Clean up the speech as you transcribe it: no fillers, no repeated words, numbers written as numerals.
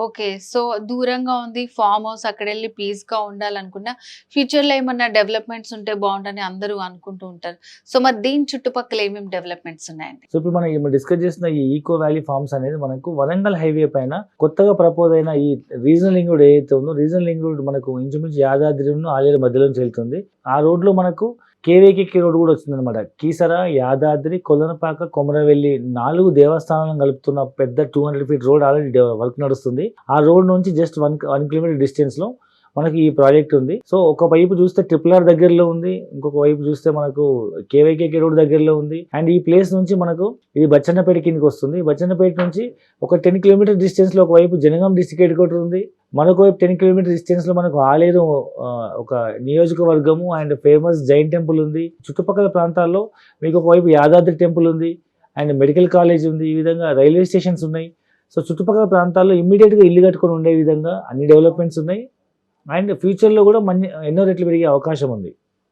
Okay. So, దూరంగా ఉంది. Farm house అక్కడెళ్లి పీస్‌గా ఉండాలనుకున్న ఫ్యూచర్‌లో ఏమన్నా డెవలప్‌మెంట్స్ ఉంటే బావుండని అందరూ అనుకుంటూ ఉంటారు. సో, మరి దీని చుట్టుపక్కల ఏమేమి డెవలప్‌మెంట్స్ ఉన్నాయండి? సో, ఇప్పుడు మనం డిస్కస్ చేస్తున్న ఈ ఈకో వ్యాలీ ఫార్మ్స్ అనేది మనకు వరంగల్ హైవే పైన కొత్తగా ప్రపోజ్ అయిన ఈ రీజనల్ లింక్ రోడ్ ఏదైతే ఉందో, రీజనల్ లింక్ రోడ్ మనకు ఇంచుమించు యాదాద్రిను ఆలేరు మధ్యలో నుంచి వెళ్తుంది. ఆ రోడ్‌లో మనకు కేవీకేకే రోడ్ కూడా వస్తుందన్నమాట. కీసర, యాదాద్రి, కొల్లనపాక, కొమరవెల్లి 4 దేవస్థానాలను కలుపుతున్న పెద్ద 200 ఫీట్ రోడ్ ఆల్రెడీ వర్క్ నడుస్తుంది. ఆ రోడ్ నుంచి జస్ట్ 1 కిలోమీటర్ డిస్టెన్స్‌లో మనకి ఈ ప్రాజెక్ట్ ఉంది. సో, ఒక వైపు చూస్తే ట్రిపుల్ ఆర్ దగ్గరలో ఉంది. ఇంకొక వైపు చూస్తే మనకు కేవైకేకే రోడ్ దగ్గరలో ఉంది. అండ్ ఈ ప్లేస్ నుంచి మనకు ఇది బచ్చన్నపేట కిందకి వస్తుంది. బచ్చన్నపేట నుంచి ఒక 10 కిలోమీటర్ డిస్టెన్స్‌లో ఒకవైపు జనగాం డిస్ట్రిక్ట్ హెడ్ క్వార్టర్ ఉంది. మరొక వైపు 10 కిలోమీటర్ డిస్టెన్స్‌లో మనకు ఆలేరు ఒక నియోజకవర్గము అండ్ ఫేమస్ జైన్ టెంపుల్ ఉంది. చుట్టుపక్కల ప్రాంతాల్లో మీకు ఒకవైపు యాదాద్రి టెంపుల్ ఉంది. అండ్ మెడికల్ కాలేజ్ ఉంది. ఈ విధంగా రైల్వే స్టేషన్స్ ఉన్నాయి. సో, చుట్టుపక్కల ప్రాంతాల్లో ఇమ్మీడియేట్‌గా ఇల్లు కట్టుకొని ఉండే విధంగా అన్ని డెవలప్‌మెంట్స్ ఉన్నాయి. అండ్ ఫ్యూచర్‌లో కూడా ఎన్నో రెట్లు పెరిగే అవకాశం ఉంది.